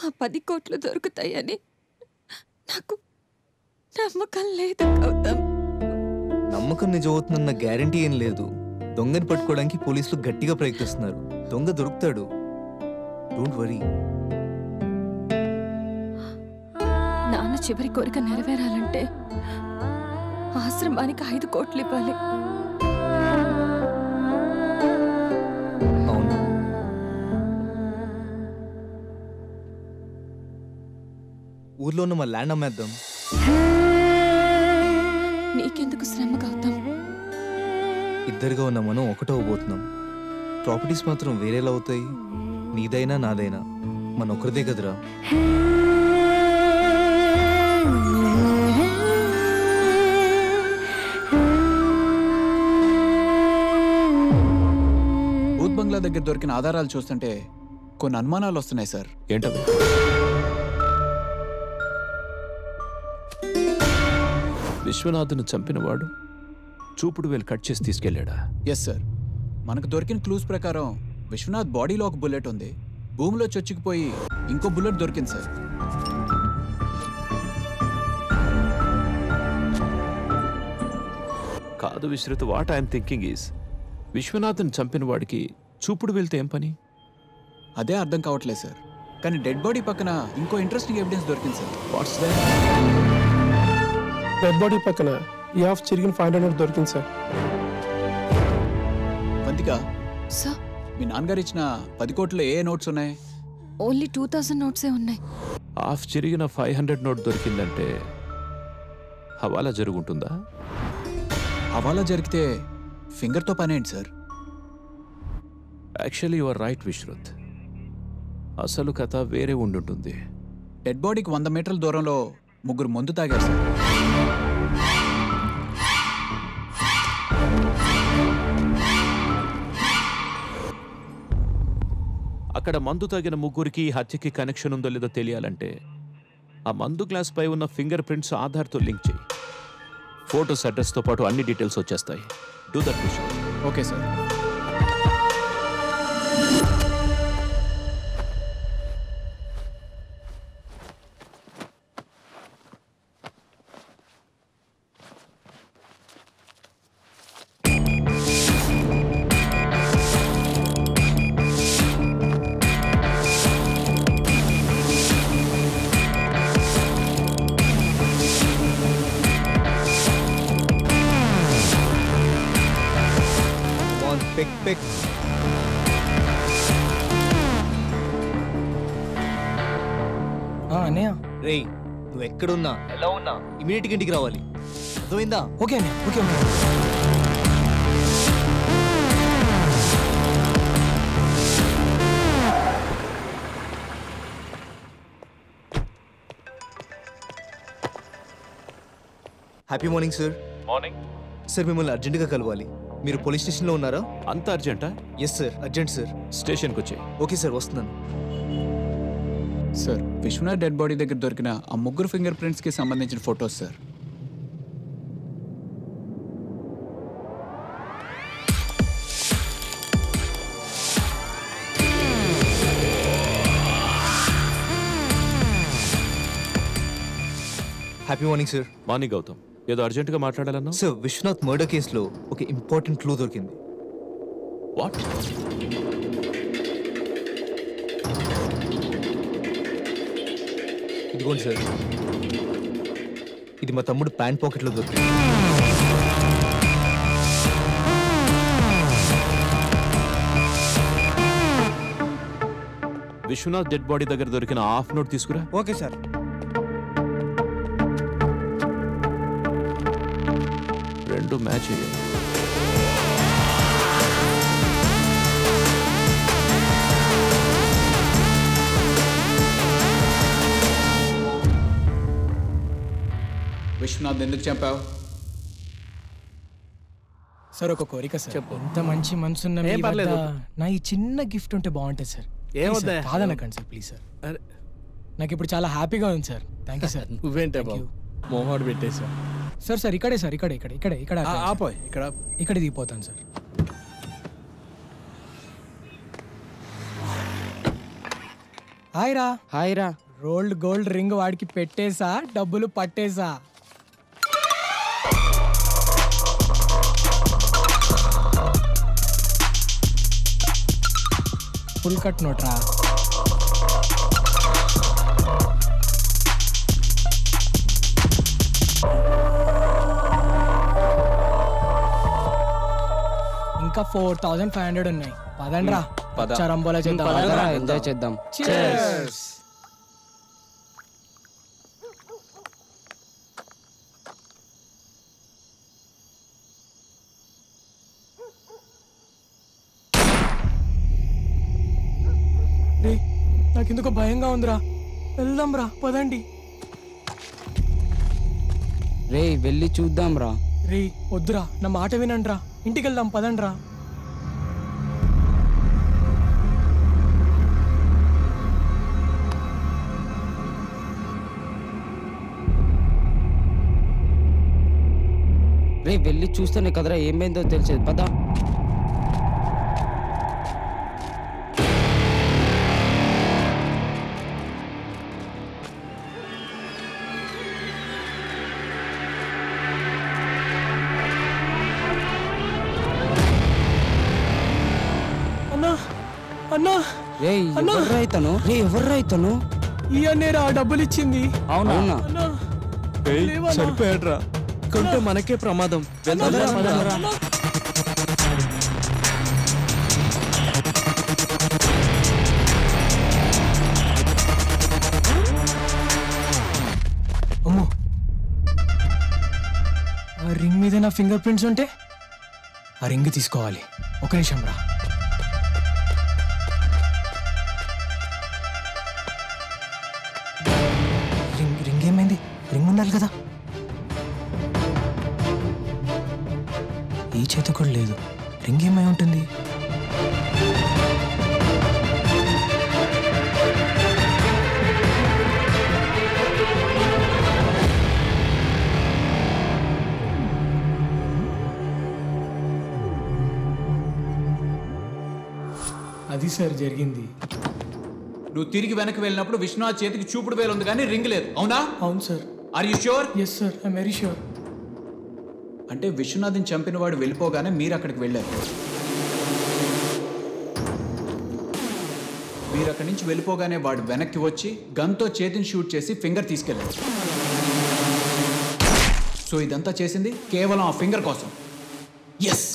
ఆ 10 కోట్లు దొరుకుతాయని నాకు నమ్మకం లేదు గౌతమ్. నమ్మకం నిజమవుతుందన్న గ్యారంటీ ఏం లేదు. దొంగని పట్టుకోవడానికి పోలీసులు గట్టిగా ప్రయత్నిస్తున్నారు. దొంగ దొరుకుతాడు, డోంట్ వరీ. నాన్న చివరి కోరిక నెరవేరాలంటే ఆశ్రమానికి 5 కోట్లు ఇవ్వాలి. అవును, ఊర్లో ఉన్న మా ల్యాండ్ అమ్మేద్దాం. నీకెందుకు శ్రమ గౌతమ్? ఇద్దరుగా ఉన్న మనం ఒకటవబోతున్నాం. ప్రాపర్టీస్ మాత్రం వేరేలా అవుతాయి. నీదైనా నాదైనా మన ఒకరిదే కదరా. భూత్ బంగ్లా దగ్గర దొరికిన ఆధారాలు చూస్తుంటే కొన్ని అనుమానాలు వస్తున్నాయి సార్. ఏంటవి? విశ్వనాథ్ను చంపినవాడు చూపుడు వేలు కట్ చేసి తీసుకెళ్లాడా? Yes sir. మనకు దొరికిన క్లూస్ ప్రకారం విశ్వనాథ్ బాడీలో ఒక బుల్లెట్ ఉంది, భూమిలో చొచ్చుకుపోయి ఇంకో బుల్లెట్ దొరికింది సార్. కాదు Vishrut, what I'm thinking is విశ్వనాథ్ని చంపిన వాడికి చూపుడు వెళ్తే ఏం పని? అదే అర్థం కావట్లేదు సార్. కానీ డెడ్ బాడీ పక్కన ఇంకో ఇంట్రెస్టింగ్ ఎవిడెన్స్ దొరికింది sir. What's that? Dead body పక్కన ఈ హాఫ్ చిరిగిన 500 నోట్ దొరికింది సార్. వంతిక, సార్, మీ నాన్నగారు ఇచ్చిన 10 కోట్లలో ఏ నోట్స్ ఉన్నాయి? ఓన్లీ 2000 నోట్సే ఉన్నాయి. హాఫ్ చిరిగిన 500 నోట్ దొరికిందంటే హవాలా జరుగుంటుందా? హవాలా జరిగితే ఫింగర్తో పని ఏంటి sir? Actually you are right Vishruth. అసలు కథ వేరే ఉండుంటుంది. డెడ్ బాడీకి 100 మీటర్ల దూరంలో 3 మందు తాగారు సార్. అక్కడ మందు తాగిన 3కి హత్యకి కనెక్షన్ ఉందో లేదో తెలియాలంటే ఆ మందు గ్లాస్ పై ఉన్న ఫింగర్ ప్రింట్స్ ఆధార్తో లింక్ చేయి. ఫోటోస్, అడ్రస్తో పాటు అన్ని డీటెయిల్స్ వచ్చేస్తాయి. Do that Vishruth. Okay sir. పిక్ అన్నయ్య. రే, నువ్వు ఎక్కడున్నా ఎలా ఉన్నా ఇమీడియట్గా ఇంటికి రావాలి, అర్థమైందా? ఓకే అన్నయ్య, okay. Happy morning sir. Morning sir, మిమ్మల్ని అర్జెంటుగా కలవాలి. మీరు పోలీస్ స్టేషన్లో ఉన్నారా? అంత అర్జెంటా? Yes sir, urgent sir. స్టేషన్కి వచ్చాయి. ఓకే సార్, వస్తున్నాను. సార్, విశ్వనాథ్ డెడ్ బాడీ దగ్గర దొరికిన ఆ 3 ఫింగర్ ప్రింట్స్కి సంబంధించిన photos sir. Happy morning sir. Morning Gautham, ఏదో అర్జెంటుగా మాట్లాడాలన్నా? సార్, విశ్వనాథ్ మర్డర్ కేసులో ఒక ఇంపార్టెంట్ క్లూ దొరికింది. వాట్? ఇదిగోండి సార్, ఇది మా తమ్ముడు ప్యాంట్ పాకెట్లో దొరికింది. విశ్వనాథ్ డెడ్ బాడీ దగ్గర దొరికిన హాఫ్ నోట్ తీసుకురా. Okay sir. రెండు మ్యాచ్ అయ్యాయి. విశ్వనాథ్ ఎందుకు చంపావు? సార్, ఒక కోరిక సార్. ఎంత మంచి మనసున్న మీ వద్ద నా ఈ చిన్న గిఫ్ట్ ఉంటే బాగుంటుంది సార్. ఏమవుతా కాదనకండి సార్, ప్లీజ్ సార్. నాకు ఇప్పుడు చాలా హ్యాపీగా ఉంది సార్. Thank you sir. నువ్వేంటే బాబు మోహాడు పెట్టేసా? సార్ సార్, ఇక్కడే సార్, ఇక్కడ ఇక్కడ ఇక్కడ ఇక్కడ ఆపోయ్, ఇక్కడ ఇక్కడ దిగిపోతాను సార్. హాయ్ రా. హాయ్ రా. రోల్డ్ గోల్డ్ రింగ్ వాడికి పెట్టేసా, డబ్బులు పట్టేసా. ఫుల్ కట్ నోట్ రా. ఇంకా 4500 ఉన్నాయి. పదండి రా, చరంబోలా చేద్దాం. ఎంజాయ్ చేద్దాం. Cheers. రే, నాకెందుకో భయంగా ఉందిరా. వెళ్దాం రా, పదండి. రే వెళ్ళి చూద్దాం రా. రే వద్దురా, నా మాట వినండి రా. ఇంటికి వెళ్దాం, పదండి రా. రే వెళ్ళి చూస్తేనే కదరా ఏమైందో తెలిసేది. పదా. అన్నా అన్నా, రే ఎవర్రా ఇతను? రే ఎవర్రా ఇతను? ఈ అన్నేరా డబ్బులు ఇచ్చింది. అవునా? అన్నా లేవన్నా. సరిపోయాడ్రా, కొంటే మనకే ప్రమాదం. పదరా. అమ్మో, ఆ రింగ్ మీద నా ఫింగర్ ప్రింట్స్ ఉంటే ఆ రింగ్ తీసుకోవాలి. ఒక నిమిషం రా. రింగ్ ఏమైంది? రింగ్ ఉండాలి కదా. ఈ చేతి కూడా లేదు. రింగ్ ఏమై ఉంటుంది? అది సార్ జరిగింది. నువ్వు తిరిగి వెనక్కి వెళ్ళినప్పుడు విశ్వనాథ్ చేతికి చూపుడు వేలు ఉంది కానీ రింగ్ లేదు, అవునా? అవును sir. Are you sure? Yes sir, I'm very sure. అంటే విశ్వనాథ్ని చంపిన వాడు వెళ్ళిపోగానే మీరు అక్కడికి వెళ్ళారు. మీరు అక్కడి నుంచి వెళ్ళిపోగానే వాడు వెనక్కి వచ్చి గన్తో చేతిని షూట్ చేసి ఫింగర్ తీసుకెళ్ళాడు. సో ఇదంతా చేసింది కేవలం ఆ ఫింగర్ కోసం. ఎస్.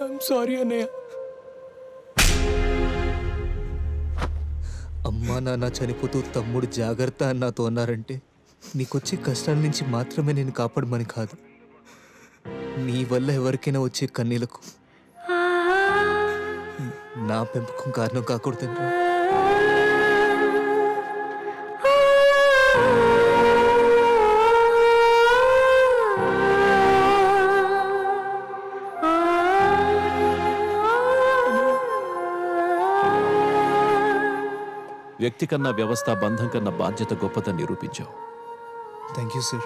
ఐఎమ్ సారీ అన్నయ్య. అమ్మా నాన్న చనిపోతూ తమ్ముడు జాగ్రత్త అని నాతో అన్నారంటే నీకొచ్చే కష్టాల నుంచి మాత్రమే నేను కాపాడమని కాదు, నీ వల్ల ఎవరికైనా వచ్చే కన్నీలకు నా పెంపకం కారణం కాకూడదండి. వ్యక్తి కన్నా వ్యవస్థ, బంధం కన్నా బాధ్యత గొప్పదని నిరూపించావు. Thank you sir.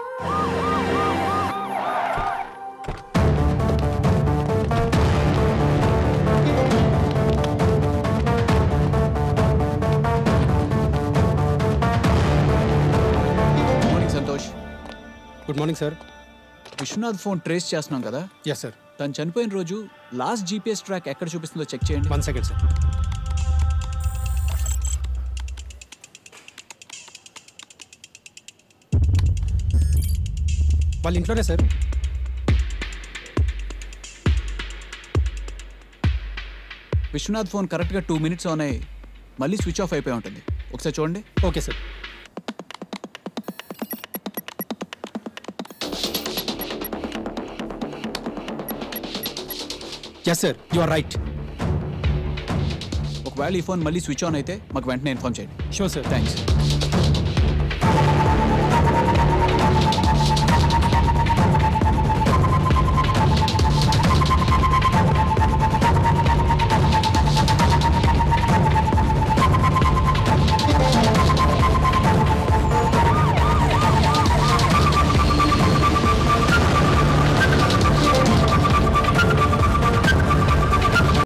Morning Santosh. Good morning sir. Vishwanath phone trace చేస్తున్నాం కదా. Yes sir. తను చనిపోయిన రోజు లాస్ట్ జీపీఎస్ ట్రాక్ ఎక్కడ చూపిస్తుందో చెక్ చేయండి. 1 సెకండ్ సార్. వాళ్ళ ఇంట్లోనే సార్. విశ్వనాథ్ ఫోన్ కరెక్ట్గా 2 minutes ఆన్ అయ్యి మళ్ళీ స్విచ్ ఆఫ్ అయిపోయి ఉంటుంది. ఒకసారి చూడండి. Okay sir. Yes sir, you are right. ఒకవేళ ఈ ఫోన్ మళ్ళీ స్విచ్ ఆన్ అయితే మాకు వెంటనే ఇన్ఫార్మ్ చేయండి. Sure sir. థ్యాంక్స్.